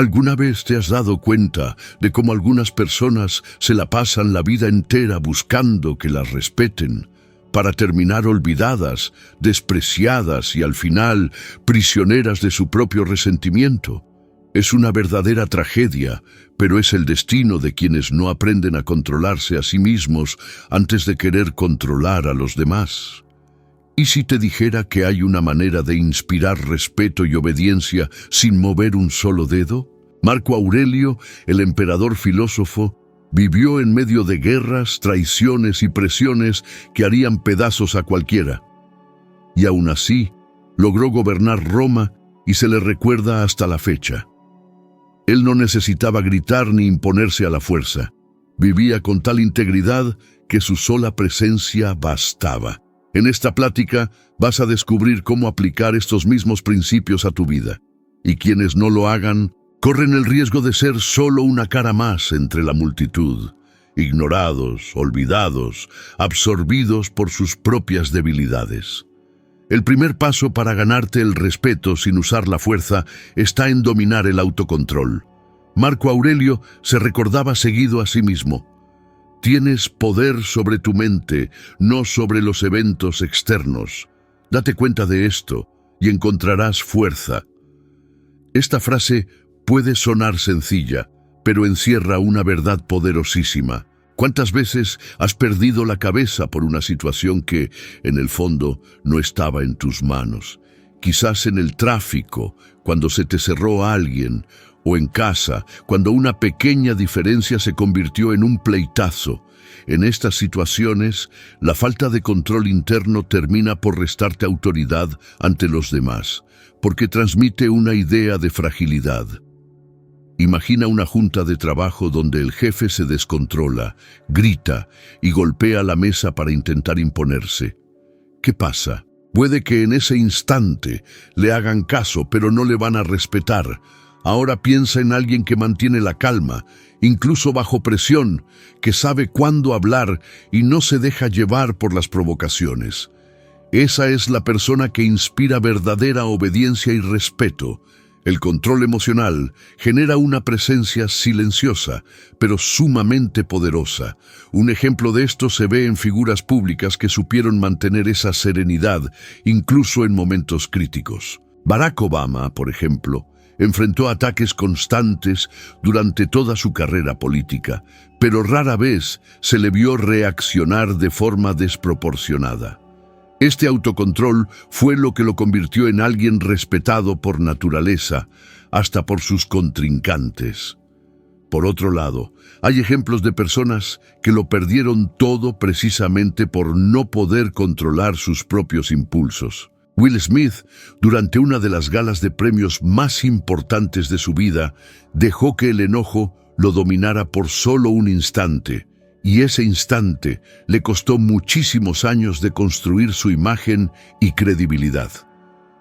¿Alguna vez te has dado cuenta de cómo algunas personas se la pasan la vida entera buscando que las respeten, para terminar olvidadas, despreciadas y al final prisioneras de su propio resentimiento? Es una verdadera tragedia, pero es el destino de quienes no aprenden a controlarse a sí mismos antes de querer controlar a los demás. ¿Y si te dijera que hay una manera de inspirar respeto y obediencia sin mover un solo dedo? Marco Aurelio, el emperador filósofo, vivió en medio de guerras, traiciones y presiones que harían pedazos a cualquiera. Y aún así, logró gobernar Roma y se le recuerda hasta la fecha. Él no necesitaba gritar ni imponerse a la fuerza. Vivía con tal integridad que su sola presencia bastaba. En esta plática vas a descubrir cómo aplicar estos mismos principios a tu vida. Y quienes no lo hagan, corren el riesgo de ser solo una cara más entre la multitud, ignorados, olvidados, absorbidos por sus propias debilidades. El primer paso para ganarte el respeto sin usar la fuerza está en dominar el autocontrol. Marco Aurelio se recordaba seguido a sí mismo: tienes poder sobre tu mente, no sobre los eventos externos. Date cuenta de esto y encontrarás fuerza. Esta frase puede sonar sencilla, pero encierra una verdad poderosísima. ¿Cuántas veces has perdido la cabeza por una situación que, en el fondo, no estaba en tus manos? Quizás en el tráfico, cuando se te cerró a alguien, o en casa, cuando una pequeña diferencia se convirtió en un pleitazo. En estas situaciones, la falta de control interno termina por restarte autoridad ante los demás, porque transmite una idea de fragilidad. Imagina una junta de trabajo donde el jefe se descontrola, grita y golpea la mesa para intentar imponerse. ¿Qué pasa? Puede que en ese instante le hagan caso, pero no le van a respetar. Ahora piensa en alguien que mantiene la calma, incluso bajo presión, que sabe cuándo hablar y no se deja llevar por las provocaciones. Esa es la persona que inspira verdadera obediencia y respeto. El control emocional genera una presencia silenciosa, pero sumamente poderosa. Un ejemplo de esto se ve en figuras públicas que supieron mantener esa serenidad, incluso en momentos críticos. Barack Obama, por ejemplo, enfrentó ataques constantes durante toda su carrera política, pero rara vez se le vio reaccionar de forma desproporcionada. Este autocontrol fue lo que lo convirtió en alguien respetado por naturaleza, hasta por sus contrincantes. Por otro lado, hay ejemplos de personas que lo perdieron todo precisamente por no poder controlar sus propios impulsos. Will Smith, durante una de las galas de premios más importantes de su vida, dejó que el enojo lo dominara por solo un instante, y ese instante le costó muchísimos años de construir su imagen y credibilidad.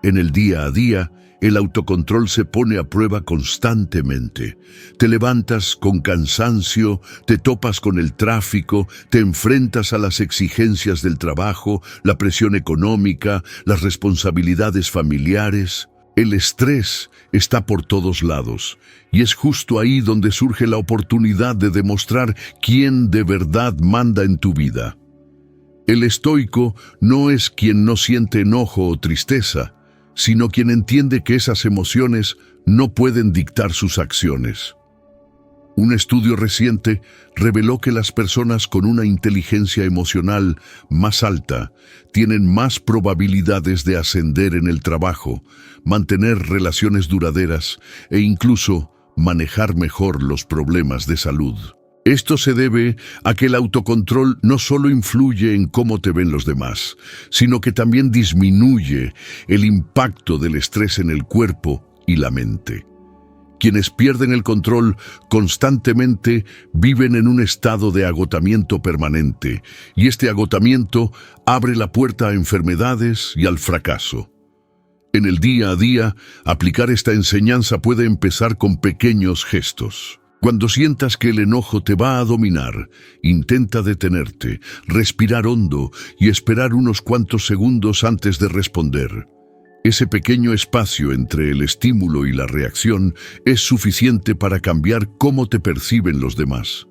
En el día a día, el autocontrol se pone a prueba constantemente. Te levantas con cansancio, te topas con el tráfico, te enfrentas a las exigencias del trabajo, la presión económica, las responsabilidades familiares. El estrés está por todos lados, y es justo ahí donde surge la oportunidad de demostrar quién de verdad manda en tu vida. El estoico no es quien no siente enojo o tristeza, sino quien entiende que esas emociones no pueden dictar sus acciones. Un estudio reciente reveló que las personas con una inteligencia emocional más alta tienen más probabilidades de ascender en el trabajo, mantener relaciones duraderas e incluso manejar mejor los problemas de salud. Esto se debe a que el autocontrol no solo influye en cómo te ven los demás, sino que también disminuye el impacto del estrés en el cuerpo y la mente. Quienes pierden el control constantemente viven en un estado de agotamiento permanente, y este agotamiento abre la puerta a enfermedades y al fracaso. En el día a día, aplicar esta enseñanza puede empezar con pequeños gestos. Cuando sientas que el enojo te va a dominar, intenta detenerte, respirar hondo y esperar unos cuantos segundos antes de responder. Ese pequeño espacio entre el estímulo y la reacción es suficiente para cambiar cómo te perciben los demás.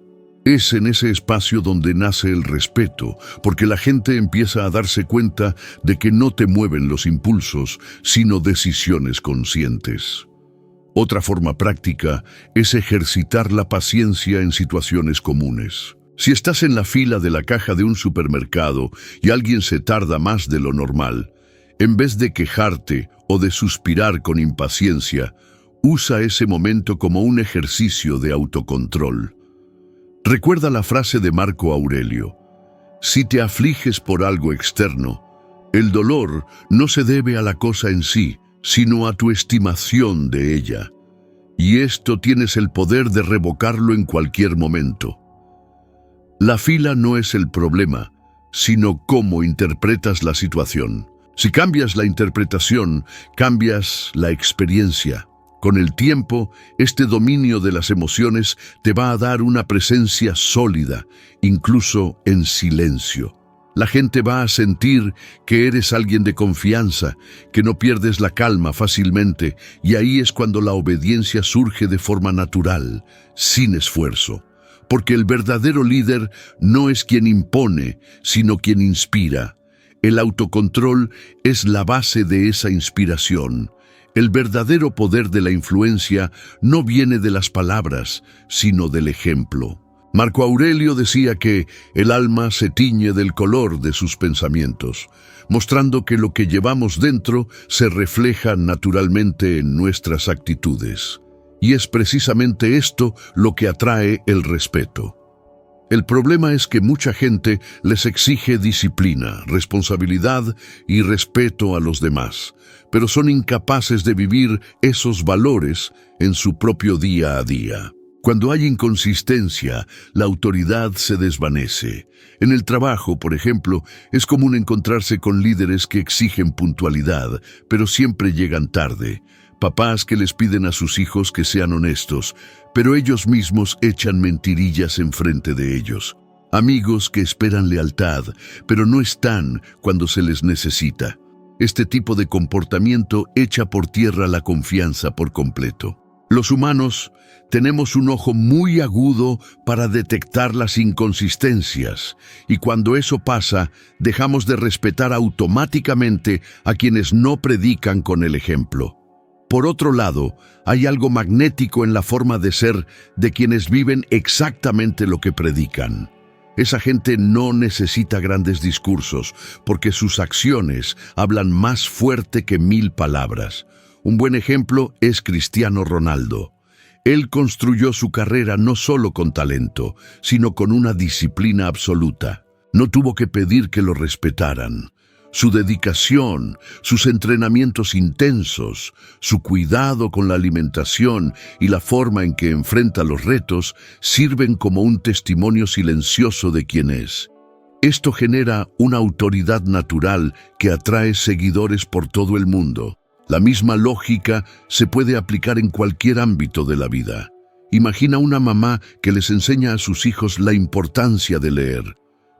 Es en ese espacio donde nace el respeto, porque la gente empieza a darse cuenta de que no te mueven los impulsos, sino decisiones conscientes. Otra forma práctica es ejercitar la paciencia en situaciones comunes. Si estás en la fila de la caja de un supermercado y alguien se tarda más de lo normal, en vez de quejarte o de suspirar con impaciencia, usa ese momento como un ejercicio de autocontrol. Recuerda la frase de Marco Aurelio: si te afliges por algo externo, el dolor no se debe a la cosa en sí, sino a tu estimación de ella. Y esto tienes el poder de revocarlo en cualquier momento. La fila no es el problema, sino cómo interpretas la situación. Si cambias la interpretación, cambias la experiencia. Con el tiempo, este dominio de las emociones te va a dar una presencia sólida, incluso en silencio. La gente va a sentir que eres alguien de confianza, que no pierdes la calma fácilmente, y ahí es cuando la obediencia surge de forma natural, sin esfuerzo. Porque el verdadero líder no es quien impone, sino quien inspira. El autocontrol es la base de esa inspiración. El verdadero poder de la influencia no viene de las palabras, sino del ejemplo. Marco Aurelio decía que el alma se tiñe del color de sus pensamientos, mostrando que lo que llevamos dentro se refleja naturalmente en nuestras actitudes. Y es precisamente esto lo que atrae el respeto. El problema es que mucha gente les exige disciplina, responsabilidad y respeto a los demás, pero son incapaces de vivir esos valores en su propio día a día. Cuando hay inconsistencia, la autoridad se desvanece. En el trabajo, por ejemplo, es común encontrarse con líderes que exigen puntualidad, pero siempre llegan tarde. Papás que les piden a sus hijos que sean honestos, pero ellos mismos echan mentirillas enfrente de ellos. Amigos que esperan lealtad, pero no están cuando se les necesita. Este tipo de comportamiento echa por tierra la confianza por completo. Los humanos tenemos un ojo muy agudo para detectar las inconsistencias, y cuando eso pasa, dejamos de respetar automáticamente a quienes no predican con el ejemplo. Por otro lado, hay algo magnético en la forma de ser de quienes viven exactamente lo que predican. Esa gente no necesita grandes discursos, porque sus acciones hablan más fuerte que 1000 palabras. Un buen ejemplo es Cristiano Ronaldo. Él construyó su carrera no solo con talento, sino con una disciplina absoluta. No tuvo que pedir que lo respetaran. Su dedicación, sus entrenamientos intensos, su cuidado con la alimentación y la forma en que enfrenta los retos sirven como un testimonio silencioso de quién es. Esto genera una autoridad natural que atrae seguidores por todo el mundo. La misma lógica se puede aplicar en cualquier ámbito de la vida. Imagina una mamá que les enseña a sus hijos la importancia de leer,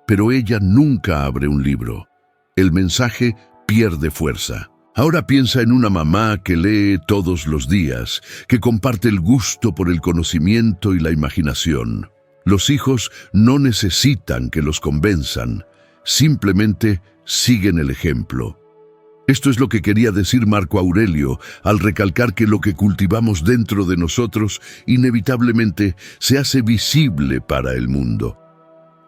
pero ella nunca abre un libro. El mensaje pierde fuerza. Ahora piensa en una mamá que lee todos los días, que comparte el gusto por el conocimiento y la imaginación. Los hijos no necesitan que los convenzan, simplemente siguen el ejemplo. Esto es lo que quería decir Marco Aurelio al recalcar que lo que cultivamos dentro de nosotros inevitablemente se hace visible para el mundo.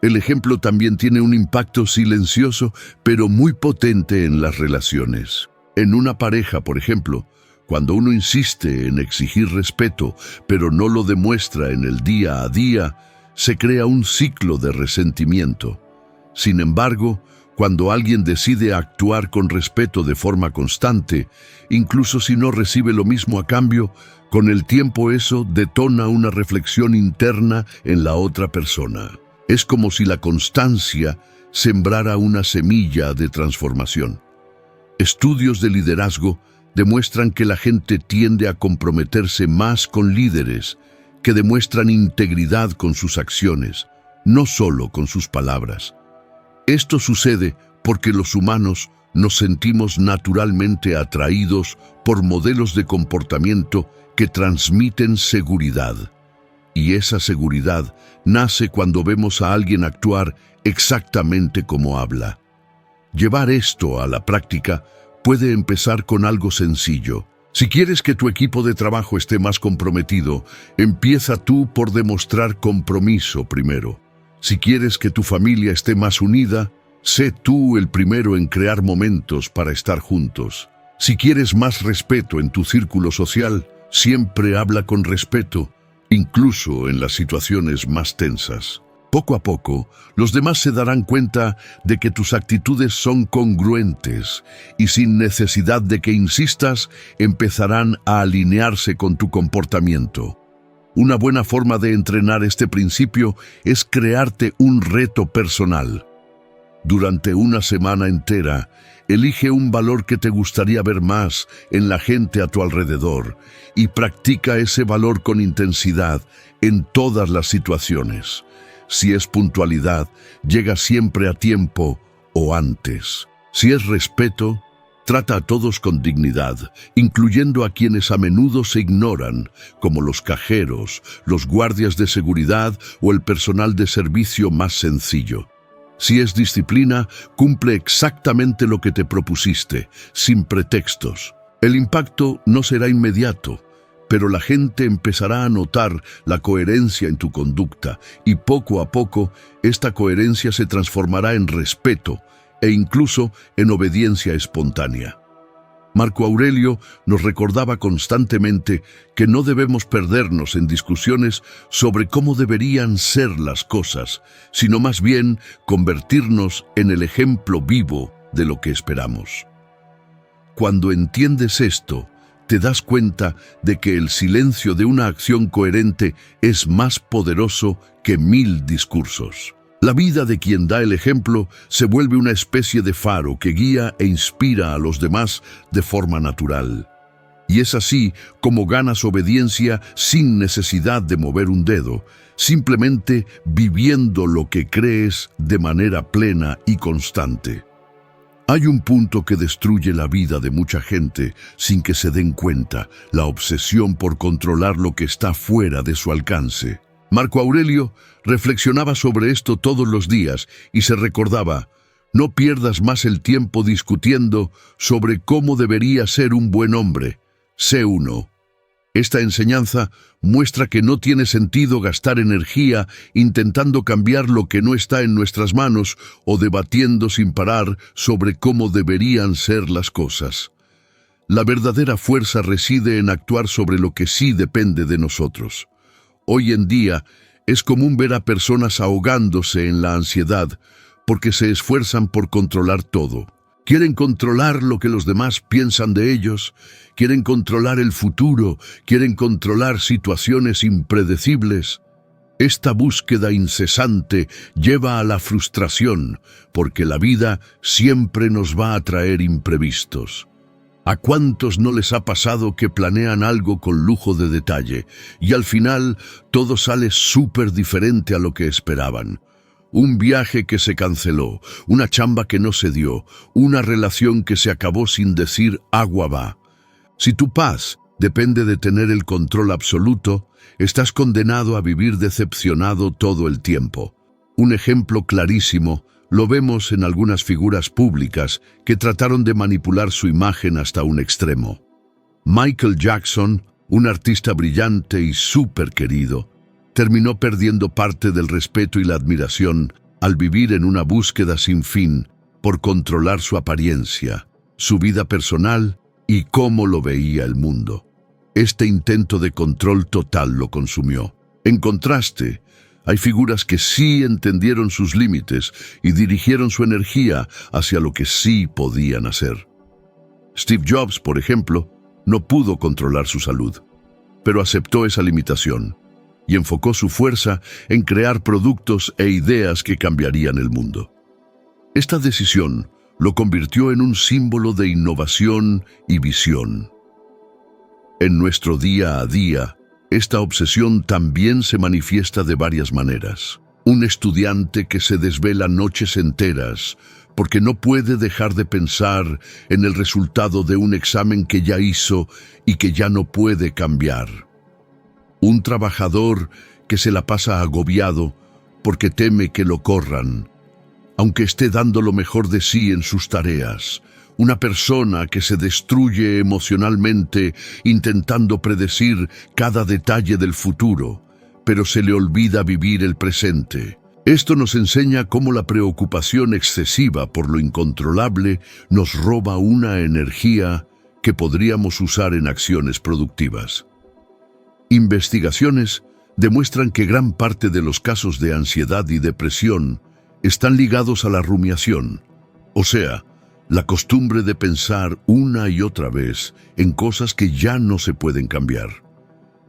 El ejemplo también tiene un impacto silencioso, pero muy potente en las relaciones. En una pareja, por ejemplo, cuando uno insiste en exigir respeto, pero no lo demuestra en el día a día, se crea un ciclo de resentimiento. Sin embargo, cuando alguien decide actuar con respeto de forma constante, incluso si no recibe lo mismo a cambio, con el tiempo eso detona una reflexión interna en la otra persona. Es como si la constancia sembrara una semilla de transformación. Estudios de liderazgo demuestran que la gente tiende a comprometerse más con líderes que demuestran integridad con sus acciones, no solo con sus palabras. Esto sucede porque los humanos nos sentimos naturalmente atraídos por modelos de comportamiento que transmiten seguridad. Y esa seguridad nace cuando vemos a alguien actuar exactamente como habla. Llevar esto a la práctica puede empezar con algo sencillo. Si quieres que tu equipo de trabajo esté más comprometido, empieza tú por demostrar compromiso primero. Si quieres que tu familia esté más unida, sé tú el primero en crear momentos para estar juntos. Si quieres más respeto en tu círculo social, siempre habla con respeto, incluso en las situaciones más tensas. Poco a poco, los demás se darán cuenta de que tus actitudes son congruentes y sin necesidad de que insistas, empezarán a alinearse con tu comportamiento. Una buena forma de entrenar este principio es crearte un reto personal. Durante una semana entera, elige un valor que te gustaría ver más en la gente a tu alrededor y practica ese valor con intensidad en todas las situaciones. Si es puntualidad, llega siempre a tiempo o antes. Si es respeto, trata a todos con dignidad, incluyendo a quienes a menudo se ignoran, como los cajeros, los guardias de seguridad o el personal de servicio más sencillo. Si es disciplina, cumple exactamente lo que te propusiste, sin pretextos. El impacto no será inmediato, pero la gente empezará a notar la coherencia en tu conducta y poco a poco esta coherencia se transformará en respeto e incluso en obediencia espontánea. Marco Aurelio nos recordaba constantemente que no debemos perdernos en discusiones sobre cómo deberían ser las cosas, sino más bien convertirnos en el ejemplo vivo de lo que esperamos. Cuando entiendes esto, te das cuenta de que el silencio de una acción coherente es más poderoso que 1000 discursos. La vida de quien da el ejemplo se vuelve una especie de faro que guía e inspira a los demás de forma natural. Y es así como ganas obediencia sin necesidad de mover un dedo, simplemente viviendo lo que crees de manera plena y constante. Hay un punto que destruye la vida de mucha gente sin que se den cuenta: la obsesión por controlar lo que está fuera de su alcance. Marco Aurelio reflexionaba sobre esto todos los días y se recordaba: no pierdas más el tiempo discutiendo sobre cómo debería ser un buen hombre, sé uno. Esta enseñanza muestra que no tiene sentido gastar energía intentando cambiar lo que no está en nuestras manos o debatiendo sin parar sobre cómo deberían ser las cosas. La verdadera fuerza reside en actuar sobre lo que sí depende de nosotros. Hoy en día es común ver a personas ahogándose en la ansiedad porque se esfuerzan por controlar todo. Quieren controlar lo que los demás piensan de ellos, quieren controlar el futuro, quieren controlar situaciones impredecibles. Esta búsqueda incesante lleva a la frustración, porque la vida siempre nos va a traer imprevistos. ¿A cuántos no les ha pasado que planean algo con lujo de detalle y al final todo sale súper diferente a lo que esperaban? Un viaje que se canceló, una chamba que no se dio, una relación que se acabó sin decir agua va. Si tu paz depende de tener el control absoluto, estás condenado a vivir decepcionado todo el tiempo. Un ejemplo clarísimo lo vemos en algunas figuras públicas que trataron de manipular su imagen hasta un extremo. Michael Jackson, un artista brillante y súper querido, terminó perdiendo parte del respeto y la admiración al vivir en una búsqueda sin fin por controlar su apariencia, su vida personal y cómo lo veía el mundo. Este intento de control total lo consumió. En contraste, hay figuras que sí entendieron sus límites y dirigieron su energía hacia lo que sí podían hacer. Steve Jobs, por ejemplo, no pudo controlar su salud, pero aceptó esa limitación y enfocó su fuerza en crear productos e ideas que cambiarían el mundo. Esta decisión lo convirtió en un símbolo de innovación y visión. En nuestro día a día, esta obsesión también se manifiesta de varias maneras. Un estudiante que se desvela noches enteras porque no puede dejar de pensar en el resultado de un examen que ya hizo y que ya no puede cambiar. Un trabajador que se la pasa agobiado porque teme que lo corran, aunque esté dando lo mejor de sí en sus tareas. Una persona que se destruye emocionalmente intentando predecir cada detalle del futuro, pero se le olvida vivir el presente. Esto nos enseña cómo la preocupación excesiva por lo incontrolable nos roba una energía que podríamos usar en acciones productivas. Investigaciones demuestran que gran parte de los casos de ansiedad y depresión están ligados a la rumiación, o sea, la costumbre de pensar una y otra vez en cosas que ya no se pueden cambiar.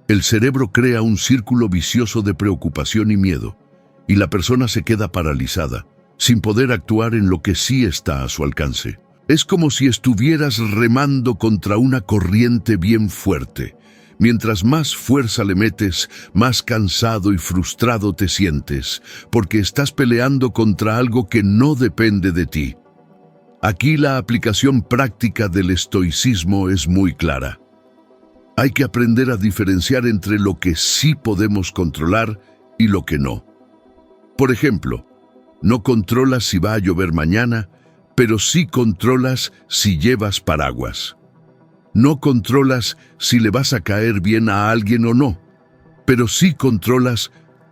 El cerebro crea un círculo vicioso de preocupación y miedo, y la persona se queda paralizada, sin poder actuar en lo que sí está a su alcance. Es como si estuvieras remando contra una corriente bien fuerte. Mientras más fuerza le metes, más cansado y frustrado te sientes, porque estás peleando contra algo que no depende de ti. Aquí la aplicación práctica del estoicismo es muy clara. Hay que aprender a diferenciar entre lo que sí podemos controlar y lo que no. Por ejemplo, no controlas si va a llover mañana, pero sí controlas si llevas paraguas. No controlas si le vas a caer bien a alguien o no, pero sí controlas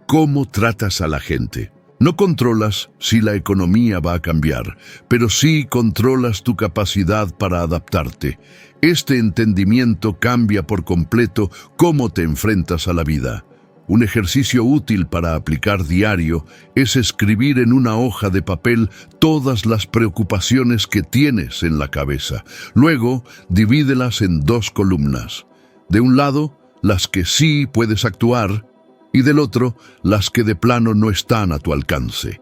cómo tratas a la gente. No controlas si la economía va a cambiar, pero sí controlas tu capacidad para adaptarte. Este entendimiento cambia por completo cómo te enfrentas a la vida. Un ejercicio útil para aplicar diario es escribir en una hoja de papel todas las preocupaciones que tienes en la cabeza. Luego, divídelas en 2 columnas. De un lado, las que sí puedes actuar, y del otro, las que de plano no están a tu alcance.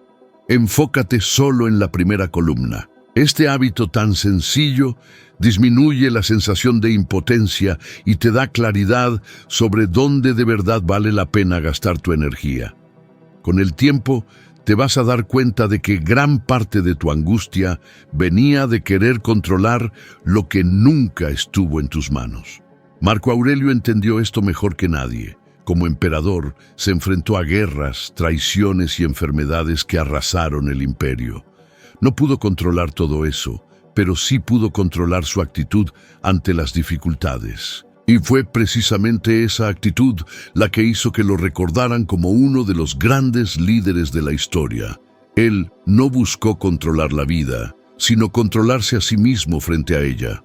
Enfócate solo en la primera columna. Este hábito tan sencillo disminuye la sensación de impotencia y te da claridad sobre dónde de verdad vale la pena gastar tu energía. Con el tiempo, te vas a dar cuenta de que gran parte de tu angustia venía de querer controlar lo que nunca estuvo en tus manos. Marco Aurelio entendió esto mejor que nadie. Como emperador, se enfrentó a guerras, traiciones y enfermedades que arrasaron el imperio. No pudo controlar todo eso, pero sí pudo controlar su actitud ante las dificultades. Y fue precisamente esa actitud la que hizo que lo recordaran como uno de los grandes líderes de la historia. Él no buscó controlar la vida, sino controlarse a sí mismo frente a ella.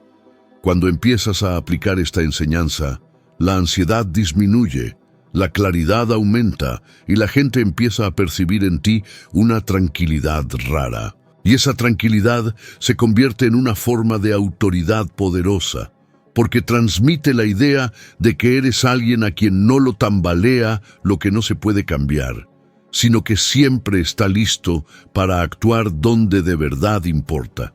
Cuando empiezas a aplicar esta enseñanza, la ansiedad disminuye, la claridad aumenta y la gente empieza a percibir en ti una tranquilidad rara. Y esa tranquilidad se convierte en una forma de autoridad poderosa, porque transmite la idea de que eres alguien a quien no lo tambalea lo que no se puede cambiar, sino que siempre está listo para actuar donde de verdad importa.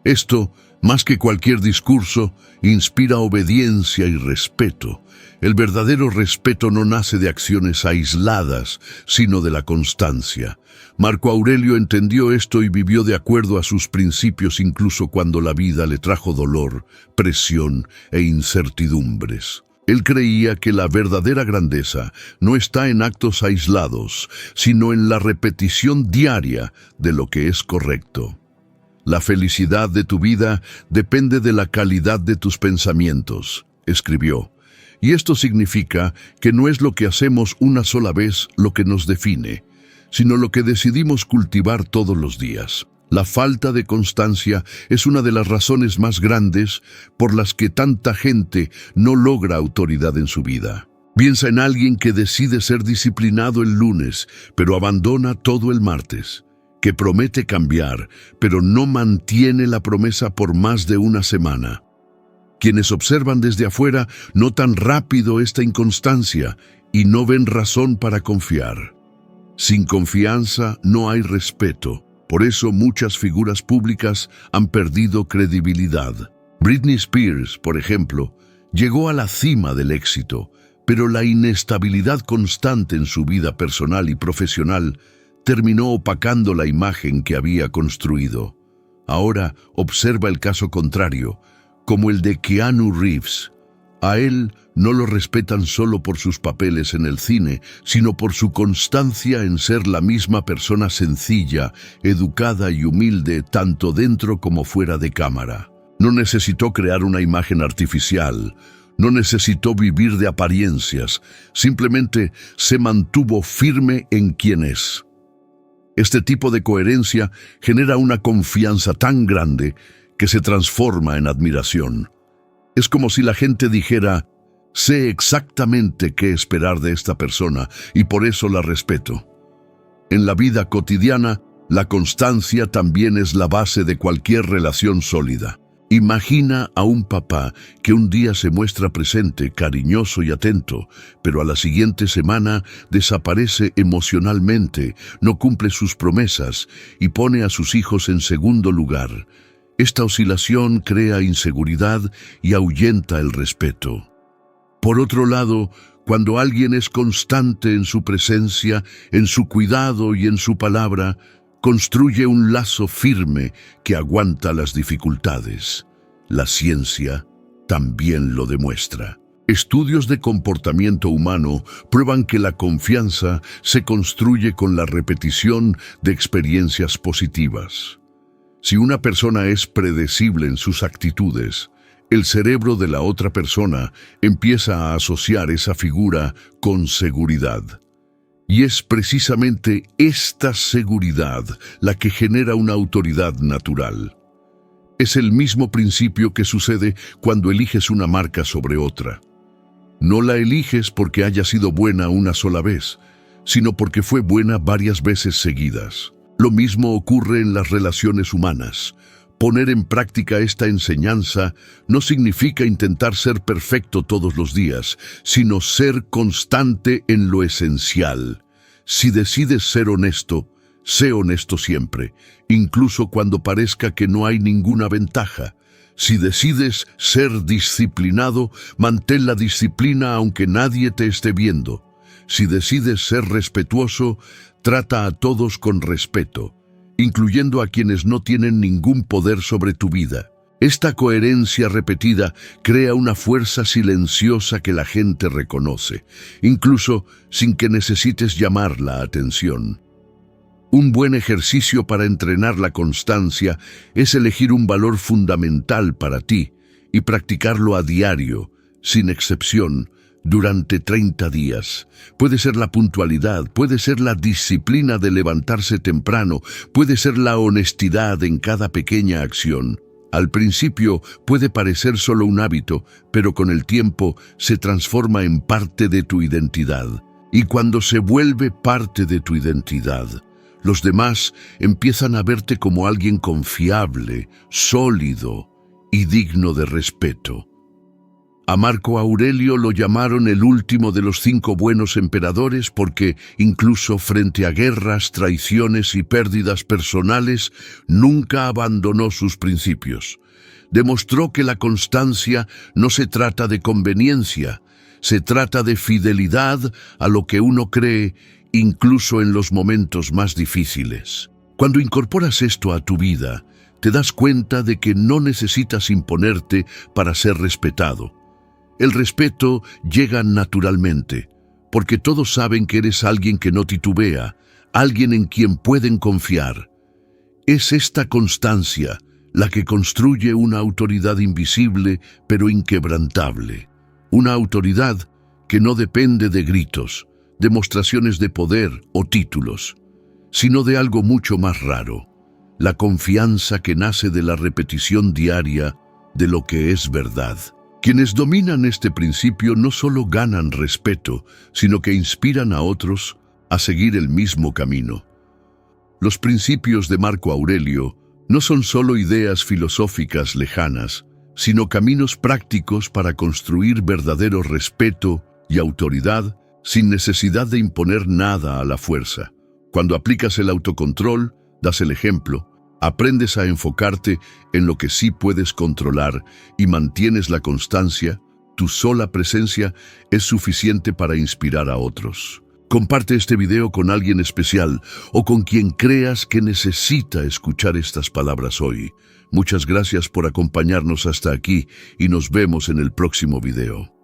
Esto, más que cualquier discurso, inspira obediencia y respeto. El verdadero respeto no nace de acciones aisladas, sino de la constancia. Marco Aurelio entendió esto y vivió de acuerdo a sus principios incluso cuando la vida le trajo dolor, presión e incertidumbres. Él creía que la verdadera grandeza no está en actos aislados, sino en la repetición diaria de lo que es correcto. La felicidad de tu vida depende de la calidad de tus pensamientos, escribió. Y esto significa que no es lo que hacemos una sola vez lo que nos define, sino lo que decidimos cultivar todos los días. La falta de constancia es una de las razones más grandes por las que tanta gente no logra autoridad en su vida. Piensa en alguien que decide ser disciplinado el lunes, pero abandona todo el martes, que promete cambiar, pero no mantiene la promesa por más de una semana. Quienes observan desde afuera notan rápido esta inconstancia y no ven razón para confiar. Sin confianza no hay respeto. Por eso muchas figuras públicas han perdido credibilidad. Britney Spears, por ejemplo, llegó a la cima del éxito, pero la inestabilidad constante en su vida personal y profesional terminó opacando la imagen que había construido. Ahora observa el caso contrario, como el de Keanu Reeves. A él no lo respetan solo por sus papeles en el cine, sino por su constancia en ser la misma persona sencilla, educada y humilde tanto dentro como fuera de cámara. No necesitó crear una imagen artificial, no necesitó vivir de apariencias, simplemente se mantuvo firme en quien es. Este tipo de coherencia genera una confianza tan grande que se transforma en admiración. Es como si la gente dijera: sé exactamente qué esperar de esta persona y por eso la respeto. En la vida cotidiana, la constancia también es la base de cualquier relación sólida. Imagina a un papá que un día se muestra presente, cariñoso y atento, pero a la siguiente semana desaparece emocionalmente, no cumple sus promesas y pone a sus hijos en segundo lugar. Esta oscilación crea inseguridad y ahuyenta el respeto. Por otro lado, cuando alguien es constante en su presencia, en su cuidado y en su palabra, construye un lazo firme que aguanta las dificultades. La ciencia también lo demuestra. Estudios de comportamiento humano prueban que la confianza se construye con la repetición de experiencias positivas. Si una persona es predecible en sus actitudes, el cerebro de la otra persona empieza a asociar esa figura con seguridad. Y es precisamente esta seguridad la que genera una autoridad natural. Es el mismo principio que sucede cuando eliges una marca sobre otra. No la eliges porque haya sido buena una sola vez, sino porque fue buena varias veces seguidas. Lo mismo ocurre en las relaciones humanas. Poner en práctica esta enseñanza no significa intentar ser perfecto todos los días, sino ser constante en lo esencial. Si decides ser honesto, sé honesto siempre, incluso cuando parezca que no hay ninguna ventaja. Si decides ser disciplinado, mantén la disciplina aunque nadie te esté viendo. Si decides ser respetuoso, trata a todos con respeto, incluyendo a quienes no tienen ningún poder sobre tu vida. Esta coherencia repetida crea una fuerza silenciosa que la gente reconoce, incluso sin que necesites llamar la atención. Un buen ejercicio para entrenar la constancia es elegir un valor fundamental para ti y practicarlo a diario, sin excepción, durante 30 días. Puede ser la puntualidad, puede ser la disciplina de levantarse temprano, puede ser la honestidad en cada pequeña acción. Al principio puede parecer solo un hábito, pero con el tiempo se transforma en parte de tu identidad. Y cuando se vuelve parte de tu identidad, los demás empiezan a verte como alguien confiable, sólido y digno de respeto. A Marco Aurelio lo llamaron el último de los 5 buenos emperadores porque, incluso frente a guerras, traiciones y pérdidas personales, nunca abandonó sus principios. Demostró que la constancia no se trata de conveniencia, se trata de fidelidad a lo que uno cree, incluso en los momentos más difíciles. Cuando incorporas esto a tu vida, te das cuenta de que no necesitas imponerte para ser respetado. El respeto llega naturalmente, porque todos saben que eres alguien que no titubea, alguien en quien pueden confiar. Es esta constancia la que construye una autoridad invisible pero inquebrantable. Una autoridad que no depende de gritos, demostraciones de poder o títulos, sino de algo mucho más raro, la confianza que nace de la repetición diaria de lo que es verdad. Quienes dominan este principio no solo ganan respeto, sino que inspiran a otros a seguir el mismo camino. Los principios de Marco Aurelio no son solo ideas filosóficas lejanas, sino caminos prácticos para construir verdadero respeto y autoridad sin necesidad de imponer nada a la fuerza. Cuando aplicas el autocontrol, das el ejemplo, aprendes a enfocarte en lo que sí puedes controlar y mantienes la constancia, tu sola presencia es suficiente para inspirar a otros. Comparte este video con alguien especial o con quien creas que necesita escuchar estas palabras hoy. Muchas gracias por acompañarnos hasta aquí y nos vemos en el próximo video.